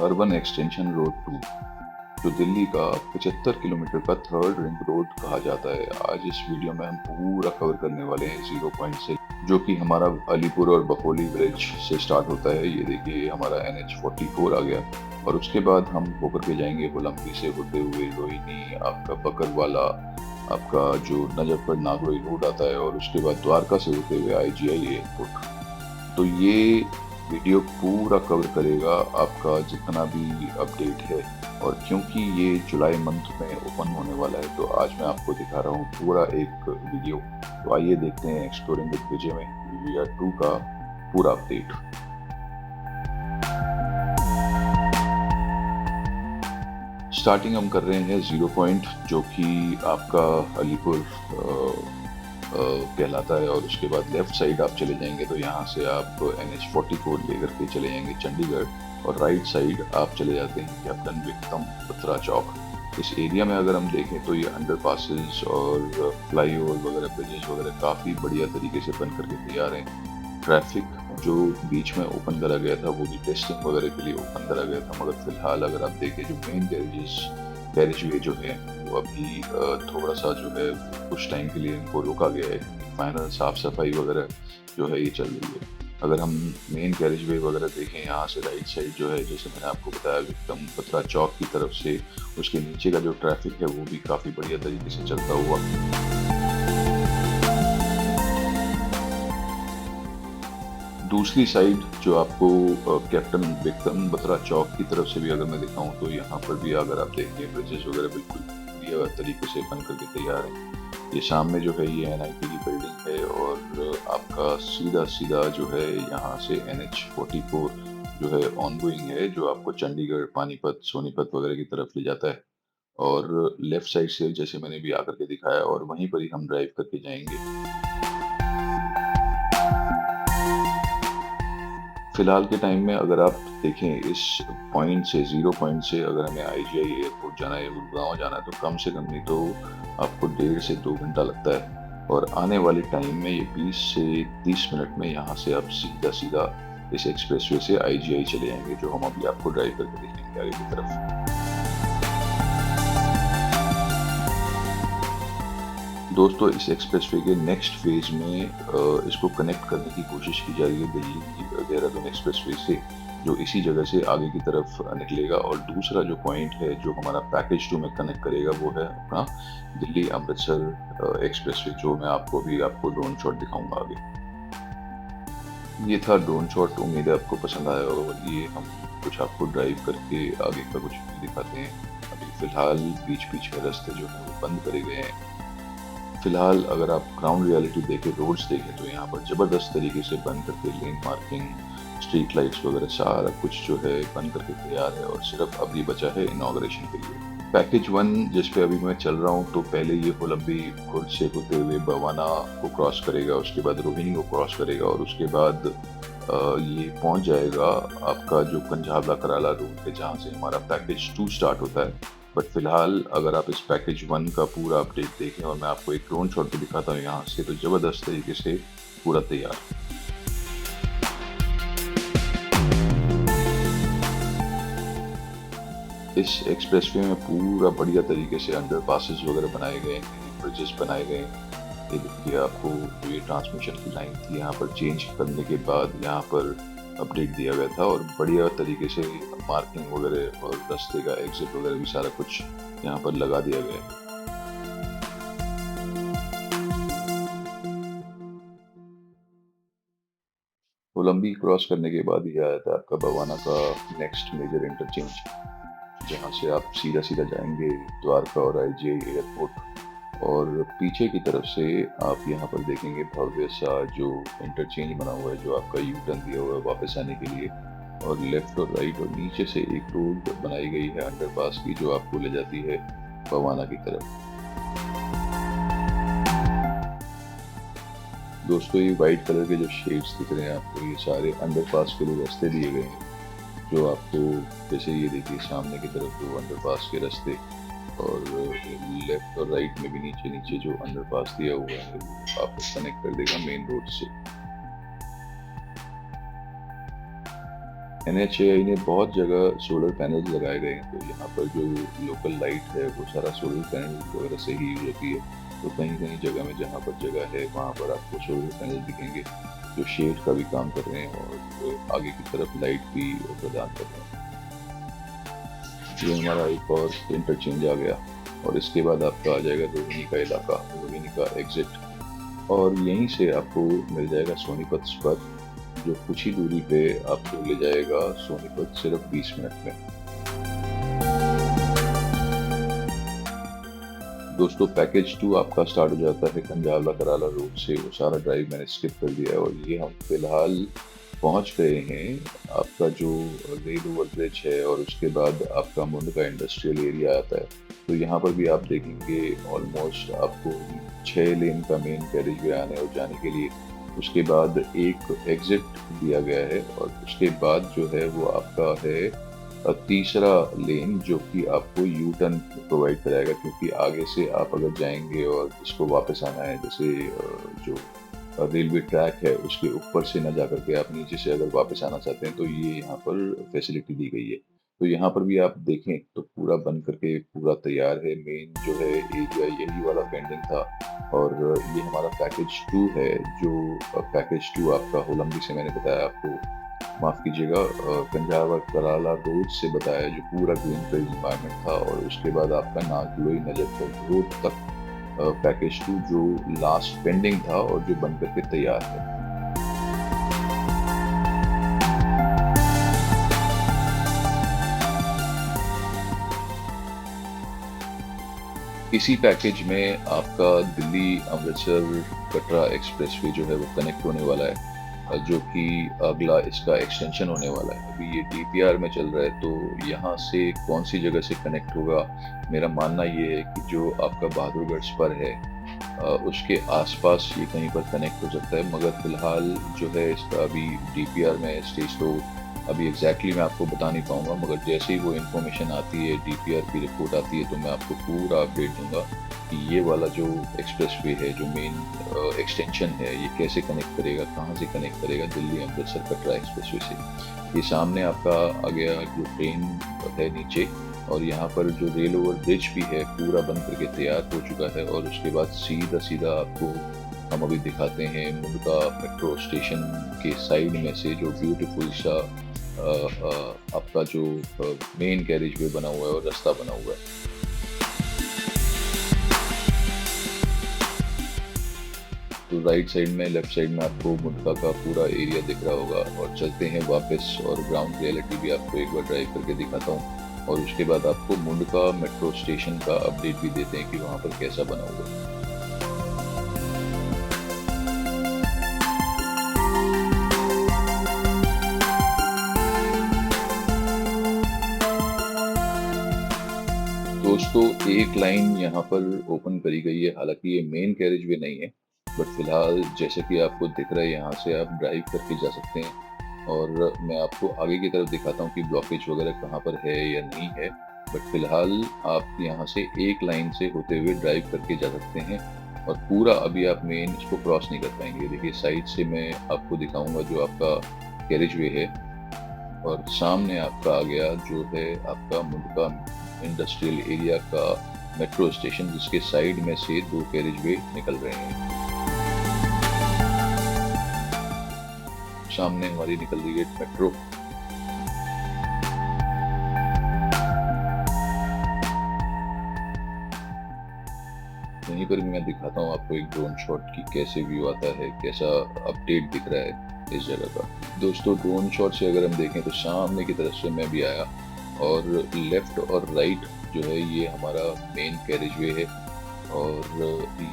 Urban extension road 2, जो दिल्ली का 75 kilometre का थर्ड रिंग रोड कहा जाता है। आज इस वीडियो में हम पूरा कवर करने वाले हैं 0 पॉइंट से, जो कि हमारा अलीपुर और बकोली विलेज से स्टार्ट होता है। ये देखिए हमारा NH44 आ गया, और उसके बाद हम होकर के जाएंगे कोलंबी से होते हुए रोहिणी, आपका बकरवाला, आपका जो नजफगढ़ नागरोई रोड आता है, और उसके बाद द्वारका से होते हुए IGI एयरपोर्ट। तो ये वीडियो पूरा कवर करेगा आपका जितना भी अपडेट है। और क्योंकि ये जुलाई मंथ में ओपन होने वाला है, तो आज मैं आपको दिखा रहा हूँ पूरा एक वीडियो। तो आइए देखते हैं एक्सप्लोरिंग विद विजय में VVR 2 का पूरा अपडेट। स्टार्टिंग हम कर रहे हैं 0 पॉइंट, जो कि आपका अलीपुर कहलाता है, और उसके बाद लेफ्ट साइड आप चले जाएंगे तो यहाँ से आप NH44 लेकर के चले जाएंगे चंडीगढ़, और राइट साइड आप चले जाते हैं कैप्टन विक्रम बत्रा चौक। इस एरिया में अगर हम देखें तो ये अंडर पासिस और फ्लाईओवर वगैरह, ब्रिजेस वगैरह काफ़ी बढ़िया तरीके से बन करके तैयार हैं। ट्रैफिक जो बीच में ओपन करा गया था वो भी टेस्टिंग वगैरह के लिए ओपन करा गया था, मगर फिलहाल अगर आप देखें जो मेन गैरेज वे जो है वो अभी थोड़ा सा जो है कुछ टाइम के लिए इनको रोका गया है, फाइनल साफ सफाई वगैरह जो है ये चल रही है। अगर हम मेन गैरेज वे वगैरह देखें यहाँ से राइट साइड जो है, जैसे मैंने आपको बताया विक्रम बत्रा चौक की तरफ से, उसके नीचे का जो ट्रैफिक है वो भी काफ़ी बढ़िया तरीके से चलता हुआ। दूसरी साइड जो आपको कैप्टन विक्रम बत्रा चौक की तरफ से भी अगर मैं दिखाऊं, तो यहाँ पर भी अगर आप देखें ब्रिजेस वगैरह बिल्कुल बढ़िया तरीके से बन करके तैयार है। ये सामने जो है ये NIT की बिल्डिंग है, और आपका सीधा सीधा जो है यहाँ से NH44 जो है ऑनगोइंग है, जो आपको चंडीगढ़, पानीपत, सोनीपत वगैरह की तरफ ले जाता है। और लेफ्ट साइड से जैसे मैंने भी आकर के दिखाया, और वहीं पर ही हम ड्राइव करके जाएंगे। फिलहाल के टाइम में अगर आप देखें इस पॉइंट से, 0 पॉइंट से अगर हमें IGI एयरपोर्ट जाना है, गुड़गांव जाना है, तो कम से कम नहीं तो आपको 1.5 से 2 घंटा लगता है। और आने वाले टाइम में ये 20 से 30 मिनट में यहाँ से आप सीधा सीधा इस एक्सप्रेसवे से IGI चले जाएंगे, जो हम अभी आपको ड्राइव करके दिखाएंगे आगे की तरफ। दोस्तों इस एक्सप्रेसवे के नेक्स्ट फेज में इसको कनेक्ट करने की कोशिश की जा रही है दिल्ली देहरादून एक्सप्रेसवे से, जो इसी जगह से आगे की तरफ निकलेगा। और दूसरा जो पॉइंट है जो हमारा पैकेज 2 में कनेक्ट करेगा वो है अपना दिल्ली अमृतसर एक्सप्रेसवे, जो मैं आपको ड्रोन शॉट दिखाऊंगा आगे। ये था ड्रोन शॉट, उम्मीद है आपको पसंद आया होगा। और ये हम कुछ आपको ड्राइव करके आगे का कुछ भी दिखाते हैं। अभी फिलहाल बीच बीच में रास्ते जो है वो बंद करे गए हैं। फिलहाल अगर आप ग्राउंड रियलिटी देखें, रोड्स देखें, तो यहाँ पर ज़बरदस्त तरीके से बन करके लेन मार्किंग, स्ट्रीट लाइट्स वगैरह सारा कुछ जो है बन करके तैयार है, और सिर्फ अभी बचा है इनॉग्रेशन के लिए। पैकेज 1 जिस पे अभी मैं चल रहा हूँ, तो पहले ये कोलंबी खुर्द से होते हुए बवाना को क्रॉस करेगा, उसके बाद रोहिणी को क्रॉस करेगा, और उसके बाद ये पहुंच जाएगा आपका जो पंजाब दा कराला रूट है, जहाँ से हमारा पैकेज 2 स्टार्ट होता है। बट फिलहाल अगर आप इस पैकेज 1 का पूरा अपडेट देखें, और मैं आपको एक ड्रोन शॉट भी दिखाता हूँ यहाँ से, तो ज़बरदस्त तरीके से पूरा तैयार। इस एक्सप्रेसवे में पूरा बढ़िया तरीके से अंडर पासेस वगैरह बनाए गए हैं, ब्रिजेस बनाए गए हैं। ये देखिए आपको जो ये ट्रांसमिशन की लाइन थी यहाँ पर चेंज करने के बाद यहाँ पर अपडेट दिया गया था, और बढ़िया तरीके से मार्किंग वगैरह और रास्ते का एग्जिट वगैरह भी सारा कुछ यहाँ पर लगा दिया गया है। कोलंबी क्रॉस करने के बाद ही आया था आपका बवाना का नेक्स्ट मेजर इंटरचेंज, जहाँ से आप सीधा सीधा जाएंगे द्वारका और IGI एयरपोर्ट। और पीछे की तरफ से आप यहाँ पर देखेंगे भव्य सा जो इंटरचेंज बना हुआ है, जो आपका यू टर्न दिया हुआ है वापस आने के लिए। और लेफ्ट और राइट और नीचे से एक रोड बनाई गई है अंडरपास की, जो आपको ले जाती है बवाना की तरफ। दोस्तों ये वाइट कलर के जो शेड्स दिख रहे हैं आपको, ये सारे अंडरपास के लिए रास्ते दिए गए हैं, जो आपको जैसे ये देखिए सामने की तरफ जो अंडरपास के रास्ते, और लेफ्ट और राइट में भी नीचे नीचे जो अंडरपास दिया हुआ है वो आपको कनेक्ट कर देगा मेन रोड से। एनएचएआई ने बहुत जगह सोलर पैनल्स लगाए गए हैं, तो यहाँ पर जो लोकल लाइट है वो सारा सोलर पैनल वगैरह से ही यूज होती है। तो कहीं कहीं जगह में जहाँ पर जगह है वहाँ पर आपको सोलर पैनल दिखेंगे जो शेड का भी काम कर रहे हैं और आगे की तरफ लाइट भी प्रदान कर रहे हैं। ये हमारा एक और इंटरचेंज आ गया और इसके बाद आपका आ जाएगा रोहिणी का इलाका, रोहिणी का एग्जिट, और यहीं से आपको मिल जाएगा सोनीपत स्पर, जो कुछ ही दूरी पे आपको ले जाएगा सोनीपत सिर्फ 20 मिनट में। दोस्तों पैकेज 2 आपका स्टार्ट हो जाता है कंजावला कराला रोड से। वो सारा ड्राइव मैंने स्किप कर दिया है और ये हम फिलहाल पहुंच गए हैं आपका जो रेल ओवर ब्रिज है और उसके बाद आपका मुंड का इंडस्ट्रियल एरिया आता है। तो यहाँ पर भी आप देखेंगे ऑलमोस्ट आपको 6 लेन का मेन कैरेज वे आने और जाने के लिए। उसके बाद एक एग्जिट दिया गया है और उसके बाद जो है वो आपका है तीसरा लेन, जो कि आपको यू टर्न प्रोवाइड कराएगा, क्योंकि आगे से आप अगर जाएंगे और इसको वापस आना है, जैसे जो रेलवे ट्रैक है उसके ऊपर से न जा करके आप नीचे से अगर वापस आना चाहते हैं तो ये यहाँ पर फैसिलिटी दी गई है। तो यहाँ पर भी आप देखें तो पूरा बन करके पूरा तैयार है। मेन जो है एरिया यही वाला पेंडिंग था और ये हमारा पैकेज 2 है। जो पैकेज 2 आपका होलंबी से मैंने बताया आपको, माफ कीजिएगा, पंजाब कराला रोड से बताया, जो पूरा ग्रीन फील्ड इन्वायरमेंट था, और उसके बाद आपका नागलोई नजर रोड तक पैकेज 2 जो लास्ट पेंडिंग था और जो बन करके तैयार है। इसी पैकेज में आपका दिल्ली अमृतसर कटरा एक्सप्रेसवे जो है वो कनेक्ट होने वाला है, जो कि अगला इसका एक्सटेंशन होने वाला है। अभी ये डीपीआर में चल रहा है, तो यहाँ से कौन सी जगह से कनेक्ट होगा, मेरा मानना ये है कि जो आपका बहादुरगढ़ स्पर है उसके आसपास ये कहीं पर कनेक्ट हो सकता है, मगर फिलहाल जो है इसका अभी डीपीआर में स्टेज, तो अभी एग्जैक्टली मैं आपको बता नहीं पाऊंगा, मगर जैसे ही वो इन्फॉर्मेशन आती है, डीपीआर की रिपोर्ट आती है, तो मैं आपको पूरा अपडेट दूंगा कि ये वाला जो एक्सप्रेसवे है, जो मेन एक्सटेंशन है, ये कैसे कनेक्ट करेगा, कहाँ से कनेक्ट करेगा दिल्ली अमृतसर कटरा एक्सप्रेसवे से। ये सामने आपका आ गया जो ट्रेन है नीचे, और यहाँ पर जो रेल ओवर ब्रिज भी है पूरा बन करके तैयार हो चुका है। और उसके बाद सीधा सीधा आपको हम अभी दिखाते हैं मुंडका मेट्रो स्टेशन के साइड में से जो ब्यूटीफुल सा आपका जो मेन कैरेज वे बना हुआ है और रास्ता बना हुआ है। तो राइट साइड में, लेफ्ट साइड में आपको मुंडका का पूरा एरिया दिख रहा होगा। और चलते हैं वापस और ग्राउंड रियलिटी भी आपको एक बार ड्राइव करके दिखाता हूँ, और उसके बाद आपको मुंडका मेट्रो स्टेशन का अपडेट भी देते हैं कि वहाँ पर कैसा बना हुआ है। दोस्तों एक लाइन यहाँ पर ओपन करी गई है, हालांकि ये मेन कैरेज वे नहीं है, बट फिलहाल जैसे कि आपको दिख रहा है यहाँ से आप ड्राइव करके जा सकते हैं। और मैं आपको आगे की तरफ दिखाता हूँ कि ब्लॉकेज वगैरह कहाँ पर है या नहीं है, बट फिलहाल आप यहाँ से एक लाइन से होते हुए ड्राइव करके जा सकते हैं और पूरा अभी आप मेन इसको क्रॉस नहीं कर पाएंगे। देखिए साइड से मैं आपको दिखाऊंगा जो आपका कैरेज वे है, और सामने आपका आ गया जो है आपका मुंडका इंडस्ट्रियल एरिया का मेट्रो स्टेशन, जिसके साइड में से 2 कैरेज वे निकल रहे हैं। सामने हमारी निकल रही है मेट्रो। यहीं पर भी मैं दिखाता हूँ आपको एक ड्रोन शॉट की कैसे व्यू आता है, कैसा अपडेट दिख रहा है इस जगह का। दोस्तों ड्रोन शॉट से अगर हम देखें तो सामने की तरफ से मैं भी आया, और लेफ्ट और राइट जो है ये हमारा मेन कैरेज वे है, और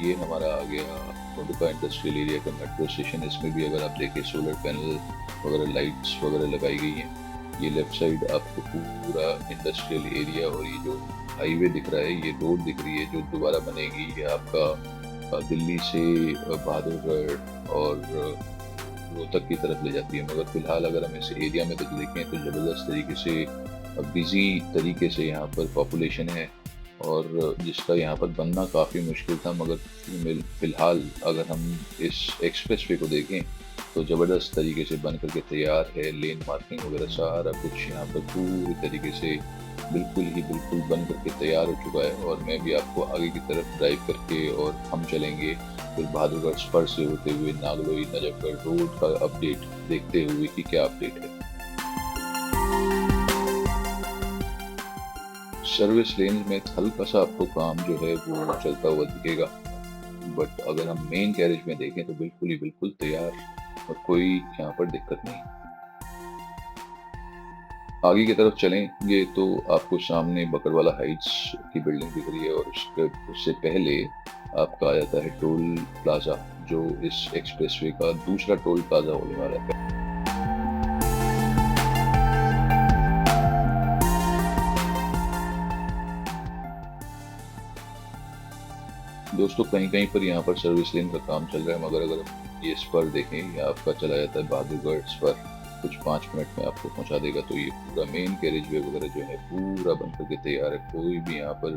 ये हमारा आ गया मुंडका इंडस्ट्रियल एरिया का मेट्रो स्टेशन। इसमें भी अगर आप देखें सोलर पैनल वगैरह लाइट्स वगैरह लगाई गई हैं। ये लेफ्ट साइड आपको पूरा इंडस्ट्रियल एरिया, और ये जो हाईवे दिख रहा है, ये रोड दिख रही है जो दोबारा बनेगी, ये आपका दिल्ली से बहादुरगढ़ और रोहतक की तरफ ले जाती है। मगर फिलहाल अगर हम इस एरिया में तो देखें तो ज़बरदस्त तरीके से बिजी तरीके से यहाँ पर पॉपुलेशन है, और जिसका यहाँ पर बनना काफ़ी मुश्किल था। मगर फिलहाल अगर हम इस एक्सप्रेसवे को देखें तो ज़बरदस्त तरीके से बन करके तैयार है। लेन मार्किंग वगैरह सारा कुछ यहाँ पर पूरी तरीके से बिल्कुल बन करके तैयार हो चुका है। और मैं भी आपको आगे की तरफ ड्राइव करके और हम चलेंगे फिर बहादुरगढ़ स्पर से होते हुए नागलोई नजफगढ़ रोड का अपडेट देखते हुए कि क्या अपडेट है। सर्विस लेन में हल्का सा आपको काम जो है वो चलता हुआ दिखेगा, बट अगर हम मेन गैरेज में देखें तो बिल्कुल तैयार और कोई यहाँ पर दिक्कत नहीं। आगे की तरफ चलेंगे तो आपको सामने बकरवाला हाइट्स की बिल्डिंग दिख रही है और उससे पहले आपका आ जाता है टोल प्लाजा, जो इस एक्सप्रेसवे का दूसरा टोल प्लाजा होने वाला है। दोस्तों कहीं पर यहाँ पर सर्विस लेन का काम चल रहा है, मगर अगर हम ये स्पर देखें, ये आपका चला जाता है बहादुरगढ़ स्पर, कुछ 5 मिनट में आपको पहुंचा देगा। तो ये पूरा मेन कैरेज वे वगैरह जो है पूरा बन करके तैयार है, कोई भी यहाँ पर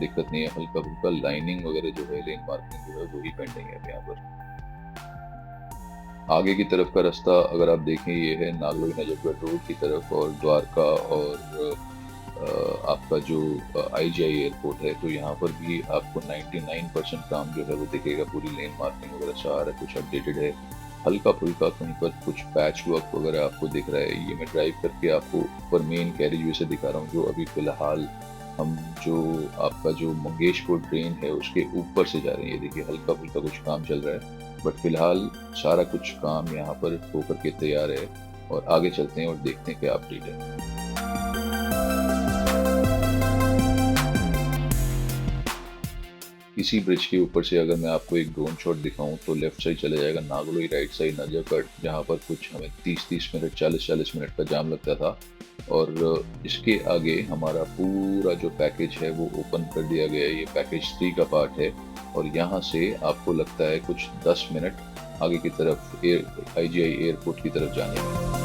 दिक्कत नहीं है। हल्का फुल्का लाइनिंग वगैरह जो है, लेन मार्किंग जो है वही पेंडिंग है यहाँ पर। आगे की तरफ का रास्ता अगर आप देखें, ये है नागलोई नजफगढ़ रोड की तरफ और द्वारका और आपका जो IGI एयरपोर्ट है, तो यहाँ पर भी आपको 99% काम जो है वो दिखेगा। पूरी लेन मार्किंग वगैरह सारा कुछ अपडेटेड है। हल्का फुल्का कहीं पर कुछ पैच वर्क वगैरह आपको दिख रहा है। ये मैं ड्राइव करके आपको ऊपर मेन कैरेज वे से दिखा रहा हूँ, जो अभी फिलहाल हम जो आपका जो मंगेशपुर ट्रेन है उसके ऊपर से जा रहे हैं। ये देखिए हल्का फुल्का कुछ काम चल रहा है, बट फिलहाल सारा कुछ काम यहाँ पर होकर के तैयार है। और आगे चलते हैं और देखते हैं क्या अपडेट है। इसी ब्रिज के ऊपर से अगर मैं आपको एक ड्रोन शॉट दिखाऊं तो लेफ्ट साइड चला जाएगा नागलोई, राइट साइड नजफगढ़, जहां पर कुछ हमें 30 मिनट 40 मिनट का जाम लगता था। और इसके आगे हमारा पूरा जो पैकेज है वो ओपन कर दिया गया है। ये पैकेज 3 का पार्ट है और यहाँ से आपको लगता है कुछ 10 मिनट आगे की तरफ IGI एयरपोर्ट की तरफ जाने में।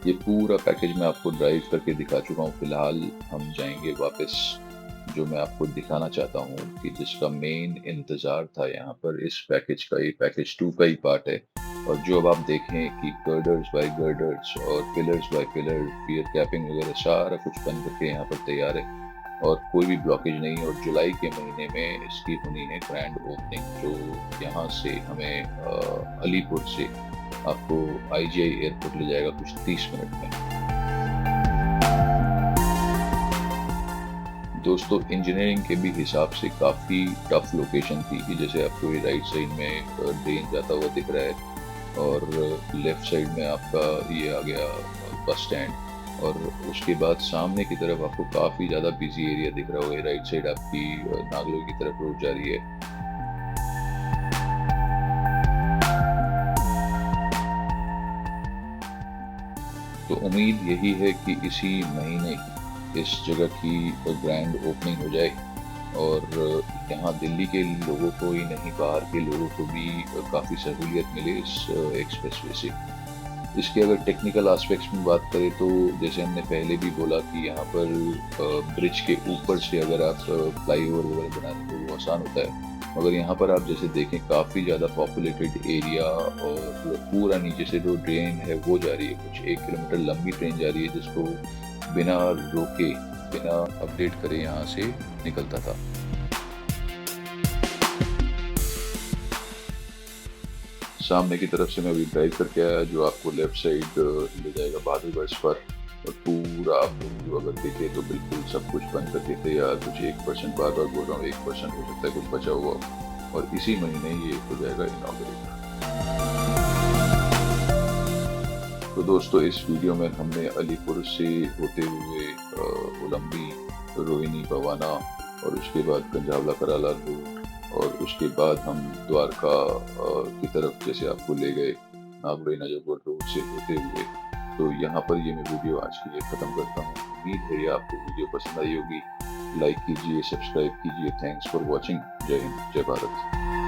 ये पूरा पैकेज मैं आपको ड्राइव करके दिखा चुका हूँ। फिलहाल हम जाएंगे वापस। जो मैं आपको दिखाना चाहता हूँ कि जिसका मेन इंतजार था यहाँ पर इस पैकेज का, ये पैकेज 2 का ही पार्ट है। और जो अब आप देखें कि गर्डर्स बाय गर्डर्स और pillars by pillar, pier capping वगैरह सारा कुछ बन करके यहाँ पर तैयार है और कोई भी ब्लॉकेज नहीं। और जुलाई के महीने में इसकी होनी है ग्रैंड ओपनिंग, जो यहाँ से हमें अलीपुर से आपको IGI एयरपोर्ट ले जाएगा कुछ 30 मिनट में। दोस्तों इंजीनियरिंग के भी हिसाब से काफ़ी टफ लोकेशन थी कि जैसे आपको ये राइट साइड में ट्रेन जाता हुआ दिख रहा है और लेफ्ट साइड में आपका ये आ गया बस स्टैंड, और उसके बाद सामने की तरफ आपको काफ़ी ज़्यादा बिजी एरिया दिख रहा होगा। राइट साइड आपकी नागलोई की तरफ रोड जा रही है। तो उम्मीद यही है कि इसी महीने इस जगह की ग्रैंड ओपनिंग हो जाए और यहाँ दिल्ली के लोगों को ही नहीं, बाहर के लोगों को भी काफ़ी सहूलियत मिले इस एक्सप्रेसवे से। इसके अगर टेक्निकल एस्पेक्ट्स में बात करें तो जैसे हमने पहले भी बोला कि यहाँ पर ब्रिज के ऊपर से अगर आप फ्लाईओवर वगैरह बनाने तो वो आसान होता है, मगर यहाँ पर आप जैसे देखें काफ़ी ज़्यादा पॉपुलेटेड एरिया और पूरा नीचे से जो ट्रेन है वो जा रही है, कुछ 1 किलोमीटर लंबी ट्रेन जा रही है जिसको बिना रोके बिना अपडेट करे यहाँ से निकलता था। सामने की तरफ से मैं अभी ड्राइव करके आया, जो आपको लेफ्ट साइड ले जाएगा बहादुरगढ़ पर। और पूरा आप लोग अगर देखें तो बिल्कुल सब कुछ बन करके तैयार। कुछ 1% बार बोल रहा हूँ, 1% हो सकता है कुछ बचा हुआ, और इसी महीने ये हो जाएगा इनॉग्रेट। तो दोस्तों इस वीडियो में हमने अलीपुर से होते हुए उलम्बी, रोहिणी, भवाना और उसके बाद कंझावला कराला रोड, और उसके बाद हम द्वारका की तरफ जैसे आपको ले गए नागलोई नजफगढ़ रोड से होते हुए। तो यहाँ पर ये मैं वीडियो आज के लिए ख़त्म करता हूँ। उम्मीद है आपको वीडियो पसंद आई होगी। लाइक कीजिए, सब्सक्राइब कीजिए। Thanks for watching. जय हिंद, जय भारत।